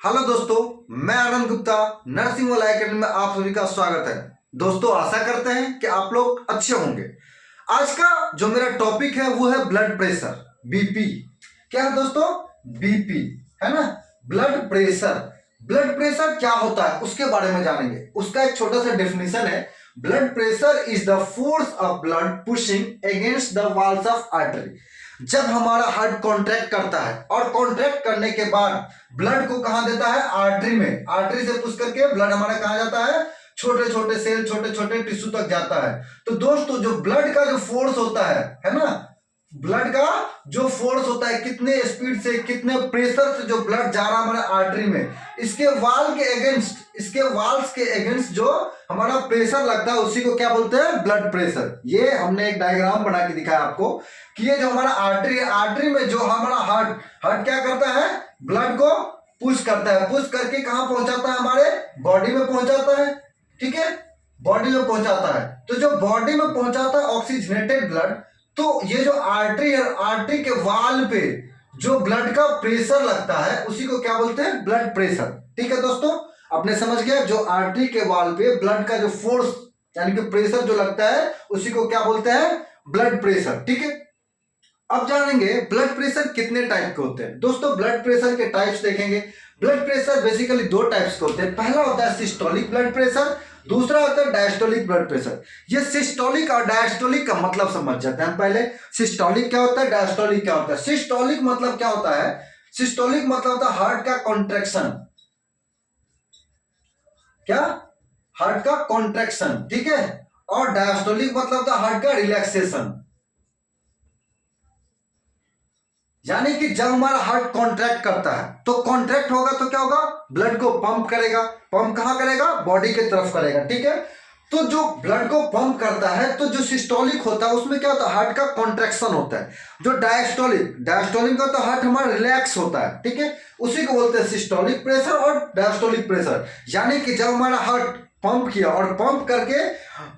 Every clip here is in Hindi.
हेलो दोस्तों, मैं आनंद गुप्ता नर्सिंग वाला एकेडमी में आप सभी का स्वागत है। दोस्तों, आशा करते हैं कि आप लोग अच्छे होंगे। आज का जो मेरा टॉपिक है वो है ब्लड प्रेशर, बीपी। क्या है दोस्तों? बीपी, है ना। ब्लड प्रेशर क्या होता है उसके बारे में जानेंगे। उसका एक छोटा सा डेफिनेशन है। Blood pressure is the force of blood pushing against the walls of artery. जब हमारा हार्ट कॉन्ट्रैक्ट करता है और कॉन्ट्रैक्ट करने के बाद ब्लड को कहां देता है? आर्टरी में। आर्टरी से पुश करके ब्लड हमारा कहां जाता है? छोटे छोटे सेल, छोटे छोटे टिश्यू तक जाता है। तो दोस्तों, जो ब्लड का जो फोर्स होता है ना, ब्लड का जो फोर्स होता है, कितने स्पीड से, कितने प्रेशर से जो ब्लड जा रहा है हमारे आर्टरी में, इसके वाल्स के अगेंस्ट जो हमारा प्रेशर लगता है उसी को क्या बोलते हैं? Blood pressure. ये हमने एक डायग्राम बना के दिखाया आपको कि ये जो हमारा आर्टरी है, आर्टरी में जो हमारा हार्ट क्या करता है? ब्लड को पुश करता है। पुश करके कहां पहुंचाता है? हमारे बॉडी में पहुंचाता है। ठीक है, बॉडी में पहुंचाता है। तो जो बॉडी में पहुंचाता है ऑक्सीजनेटेड ब्लड, तो ये जो आर्टरी है, आर्टरी के वाल पे जो ब्लड का प्रेशर लगता है उसी को क्या बोलते हैं? Blood pressure. ठीक है दोस्तों, आपने समझ गया। जो आर्टरी के वाल पे ब्लड का जो फोर्स यानी कि प्रेशर जो लगता है उसी को क्या बोलते हैं? Blood pressure. ठीक है, अब जानेंगे ब्लड प्रेशर कितने टाइप के होते हैं। दोस्तों, ब्लड प्रेशर के टाइप्स देखेंगे। ब्लड प्रेशर बेसिकली दो टाइप्स के होते हैं। पहला होता है सिस्टोलिक ब्लड प्रेशर, दूसरा होता है डायस्टोलिक ब्लड प्रेशर। ये सिस्टोलिक और डायस्टोलिक का मतलब समझ जाते हैं पहले। सिस्टोलिक क्या होता है, डायस्टोलिक क्या होता है? सिस्टोलिक मतलब क्या होता है? सिस्टोलिक मतलब होता है हार्ट का कॉन्ट्रैक्शन। क्या? हार्ट का कॉन्ट्रैक्शन। ठीक है, और डायस्टोलिक मतलब होता है हार्ट का रिलैक्सेशन। यानी कि जब हमारा हार्ट कॉन्ट्रैक्ट करता है तो कॉन्ट्रैक्ट होगा तो क्या होगा? ब्लड को पंप करेगा। पंप कहां करेगा? बॉडी की तरफ करेगा। ठीक है, तो जो ब्लड को पंप करता है, तो जो सिस्टोलिक होता है उसमें क्या होता है? हार्ट का कॉन्ट्रैक्शन होता है। जो डायस्टोलिक का तो हार्ट हमारा रिलैक्स होता है। ठीक है, उसी को बोलते हैं सिस्टोलिक प्रेशर और डायस्टोलिक प्रेशर। यानी कि जब हमारा हार्ट पंप किया और पंप करके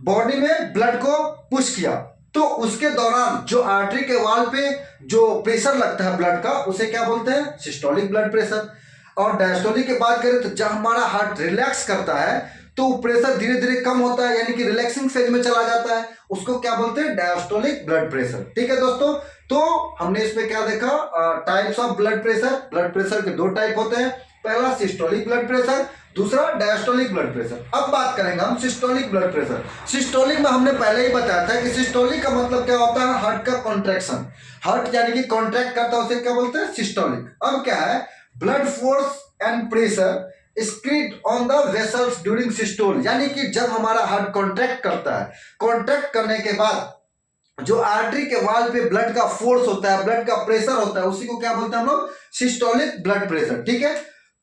बॉडी में ब्लड को पुश किया, तो उसके दौरान जो आर्टरी के वाल पे जो प्रेशर लगता है ब्लड का, उसे क्या बोलते हैं? Systolic blood pressure. और डायस्टोलिक की बात करें तो जब हमारा हार्ट रिलैक्स करता है तो प्रेशर धीरे धीरे कम होता है, यानी कि रिलैक्सिंग फेज में चला जाता है, उसको क्या बोलते हैं? Diastolic blood pressure. ठीक है दोस्तों, तो हमने इसमें क्या देखा? Types of blood pressure. Blood pressure के दो टाइप होते हैं, पहला सिस्टोलिक ब्लड प्रेशर, दूसरा डायस्टोलिक ब्लड प्रेशर। अब बात करेंगे हम सिस्टोलिक ब्लड प्रेशर। सिस्टोलिक में हमने पहले ही बताया था कि सिस्टोलिक का मतलब क्या होता है? हार्ट का कॉन्ट्रैक्शन। हार्ट यानी कि कॉन्ट्रैक्ट करता है, उसे क्या बोलते हैं? सिस्टोलिक। अब क्या है? Blood force and pressure exerted on the vessels during systole. यानी कि जब हमारा हार्ट कॉन्ट्रैक्ट करता है, कॉन्ट्रैक्ट करने के बाद जो आर्टरी के वाल पे ब्लड का फोर्स होता है, ब्लड का प्रेशर होता है, उसी को क्या बोलते हैं हम लोग? Systolic blood pressure. ठीक है,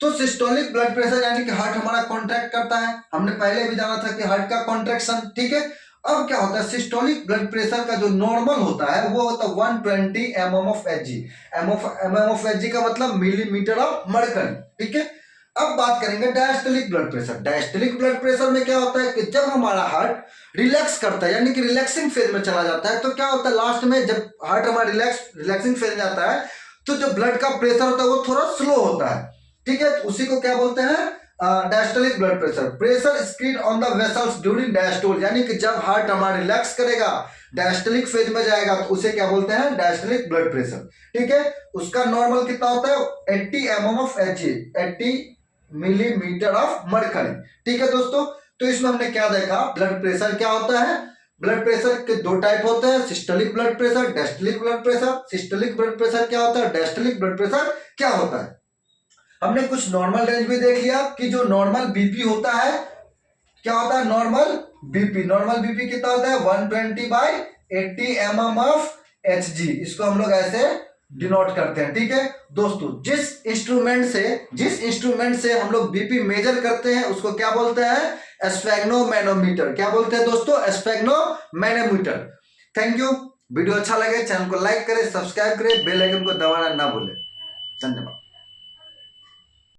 तो सिस्टोलिक ब्लड प्रेशर यानी कि हार्ट हमारा कॉन्ट्रैक्ट करता है। हमने पहले भी जाना था कि हार्ट का कॉन्ट्रैक्शन। ठीक है, अब क्या होता है? सिस्टोलिक ब्लड प्रेशर का जो नॉर्मल होता है वो होता है 120 mm of Hg। mm of Hg का मतलब मिलीमीटर ऑफ मर्करी। ठीक है, अब बात करेंगे diastolic blood pressure. Diastolic blood pressure में क्या होता है कि जब हमारा हार्ट रिलैक्स करता है, यानी कि रिलैक्सिंग फेज में चला जाता है, तो क्या होता है? लास्ट में जब हार्ट हमारा रिलैक्सिंग फेज में जाता है तो जो ब्लड का प्रेशर होता है वो थोड़ा स्लो होता है। ठीक है, उसी को क्या बोलते हैं? Diastolic blood pressure. Pressure exerted on the vessels during diastole. यानी कि जब हार्ट हमारा रिलैक्स करेगा, डायस्टोलिक फेज में जाएगा, तो उसे क्या बोलते हैं? Diastolic blood pressure. ठीक है, उसका नॉर्मल कितना होता है? 80 mm of Hg, 80 millimetre of mercury. ठीक है दोस्तों, तो इसमें हमने क्या देखा? ब्लड प्रेशर क्या होता है? ब्लड प्रेशर के दो टाइप होते हैं, systolic blood pressure, diastolic blood pressure. Systolic blood pressure क्या होता है? डायस्टोलिक ब्लड प्रेशर क्या होता है? हमने कुछ नॉर्मल रेंज भी देख लिया कि जो नॉर्मल बीपी होता है, क्या होता है? नॉर्मल बीपी कितना होता है? 120/80 mm ऑफ Hg। इसको हम लोग ऐसे डिनोट करते हैं। ठीक है दोस्तों, जिस इंस्ट्रूमेंट से हम लोग बीपी मेजर करते हैं उसको क्या बोलते हैं? स्फेग्नोमैनोमीटर। क्या बोलते हैं दोस्तों? स्फेग्नोमैनोमीटर। Thank you. वीडियो अच्छा लगे चैनल को लाइक करें, सब्सक्राइब करें, बेल आइकन को दबाना ना भूलें। धन्यवाद।